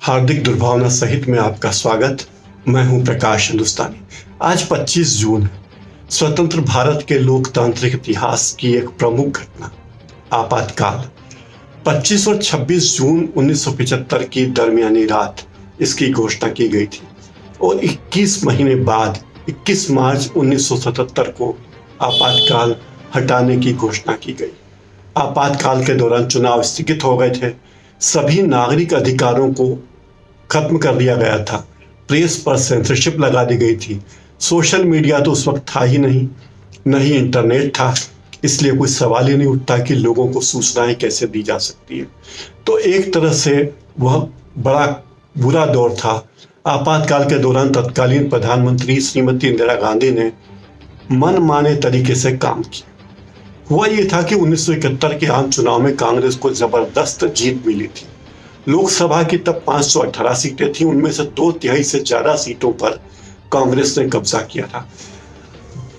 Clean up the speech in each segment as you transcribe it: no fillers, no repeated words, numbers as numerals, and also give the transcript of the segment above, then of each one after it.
हार्दिक दुर्भावना सहित में आपका स्वागत। मैं हूं प्रकाश हिंदुस्तानी। आज 25 जून है, स्वतंत्र भारत के लोकतांत्रिक इतिहास की एक प्रमुख घटना, आपातकाल। 25 और 26 जून 1975 की दरमियानी रात इसकी घोषणा की गई थी और 21 महीने बाद 21 मार्च 1977 को आपातकाल हटाने की घोषणा की गई। आपातकाल के दौरान चुनाव स्थगित हो गए थे, सभी नागरिक अधिकारों को खत्म कर दिया गया था, प्रेस पर सेंसरशिप लगा दी गई थी, सोशल मीडिया तो उस वक्त था ही नहीं, न ही इंटरनेट था, इसलिए कोई सवाल ही नहीं उठता कि लोगों को सूचनाएं कैसे दी जा सकती है। तो एक तरह से वह बड़ा बुरा दौर था। आपातकाल के दौरान तत्कालीन प्रधानमंत्री श्रीमती इंदिरा गांधी ने मनमाने तरीके से काम किया। हुआ ये था कि 1971 के आम चुनाव में कांग्रेस को जबरदस्त जीत मिली थी। लोकसभा की तब 518 सीटें थी, उनमें से 2/3 से ज्यादा सीटों पर कांग्रेस ने कब्जा किया था।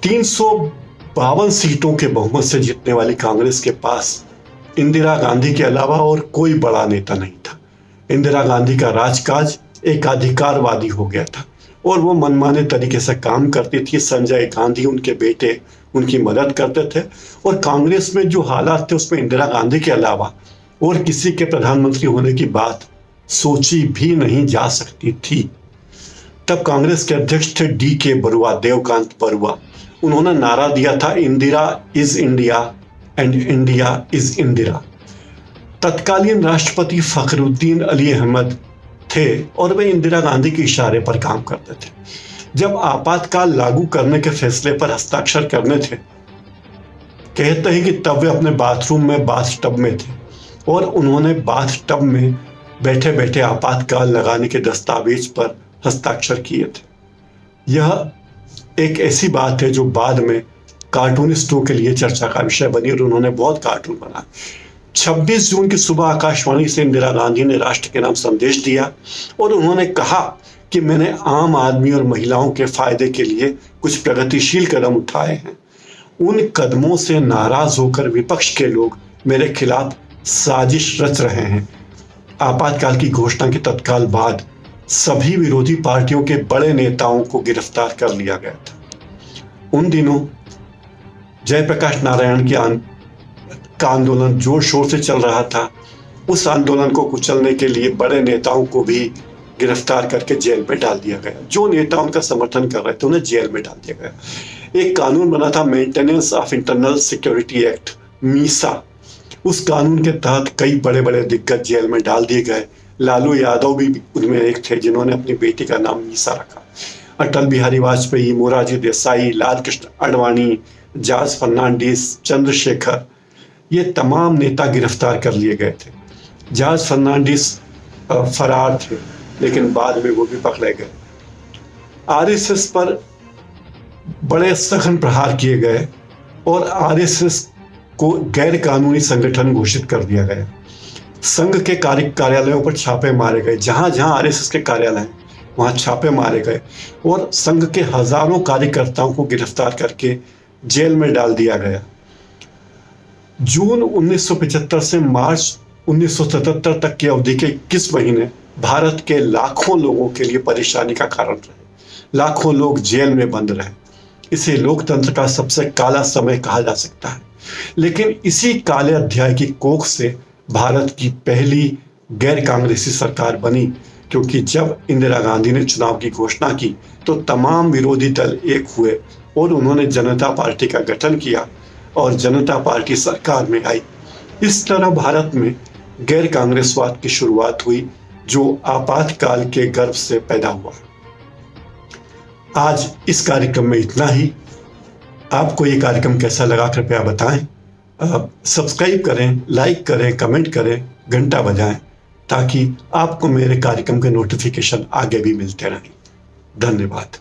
352 सीटों के बहुमत से जीतने वाली कांग्रेस के पास इंदिरा गांधी के अलावा और कोई बड़ा नेता नहीं था। इंदिरा गांधी का राजकाज एकाधिकारवादी हो गया था और वो मनमाने तरीके से काम करती थी। संजय गांधी उनके बेटे उनकी मदद करते थे और कांग्रेस में जो हालात थे उसमें इंदिरा गांधी के अलावा और किसी के प्रधानमंत्री होने की बात सोची भी नहीं जा सकती थी। तब कांग्रेस के अध्यक्ष थे DK बरुआ, देवकांत बरुआ। उन्होंने नारा दिया था, Indira is India and India is Indira. तत्कालीन राष्ट्रपति फखरुद्दीन अली अहमद थे और वे इंदिरा गांधी के इशारे पर काम करते थे। जब आपातकाल लागू करने के फैसले पर हस्ताक्षर करने थे, कहते हैं कि तब वे अपने बाथरूम में बाथटब में थे और उन्होंने बाथटब में बैठे बैठे आपातकाल लगाने के दस्तावेज पर हस्ताक्षर किए थे। यह एक ऐसी बात है जो बाद में कार्टूनिस्टों के लिए चर्चा का विषय बनी और उन्होंने बहुत कार्टून बनाए। 26 जून की सुबह आकाशवाणी से इंदिरा गांधी ने राष्ट्र के नाम संदेश दिया और उन्होंने कहा कि मैंने आम आदमी और महिलाओं के फायदे के लिए कुछ प्रगतिशील कदम उठाए हैं। उन कदमों से नाराज होकर विपक्ष के लोग मेरे खिलाफ साजिश रच रहे हैं। आपातकाल की घोषणा के तत्काल बाद सभी विरोधी पार्टियों के बड़े नेताओं को गिरफ्तार कर लिया गया था। उन दिनों जयप्रकाश नारायण का आंदोलन जोर शोर से चल रहा था। उस आंदोलन को कुचलने के लिए बड़े नेताओं को भी गिरफ्तार करके जेल में डाल दिया गया। जो नेता उनका समर्थन कर रहे थे उन्हें जेल में डाल दिया गया। एक कानून बना था, maintenance of internal security act, Misa. उस कानून के तहत कई बड़े बड़े दिग्गज जेल में डाल दिए गए। लालू यादव भी उनमें एक थे जिन्होंने अपनी बेटी का नाम मीसा रखा। अटल बिहारी वाजपेयी, मोरारजी देसाई, लालकृष्ण आडवाणी, जॉर्ज फर्नांडिस, चंद्रशेखर, ये तमाम नेता गिरफ्तार कर लिए गए थे। जॉर्ज फर्नांडिस फरार थे लेकिन बाद में वो भी पकड़े गए। RSS पर बड़े सघन प्रहार किए गए और RSS को गैर कानूनी संगठन घोषित कर दिया गया। संघ के कार्यालयों पर छापे मारे गए। जहां जहां RSS के कार्यालय हैं वहां छापे मारे गए और संघ के हजारों कार्यकर्ताओं को गिरफ्तार करके जेल में डाल दिया गया। जून 1975 से मार्च 1977 तक की अवधि के 21 महीने भारत के लाखों लोगों के लिए परेशानी का कारण रहे। लाखों लोग जेल में बंद रहे। इसे लोकतंत्र का सबसे काला समय कहा जा सकता है। लेकिन इसी काले अध्याय की कोख से भारत की पहली गैर कांग्रेसी सरकार बनी, क्योंकि जब इंदिरा गांधी ने चुनाव की घोषणा की तो तमाम विरोधी दल एक हुए और उन्होंने जनता पार्टी का गठन किया और जनता पार्टी सरकार में आई। इस तरह भारत में गैर कांग्रेसवाद की शुरुआत हुई जो आपातकाल के गर्भ से पैदा हुआ। आज इस कार्यक्रम में इतना ही। आपको ये कार्यक्रम कैसा लगा कृपया बताएं। सब्सक्राइब करें, लाइक करें, कमेंट करें, घंटा बजाएं ताकि आपको मेरे कार्यक्रम के नोटिफिकेशन आगे भी मिलते रहें। धन्यवाद।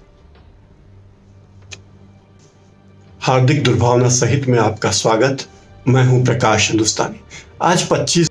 हार्दिक दुर्भावना सहित में आपका स्वागत। मैं हूं प्रकाश हिंदुस्तानी। आज 25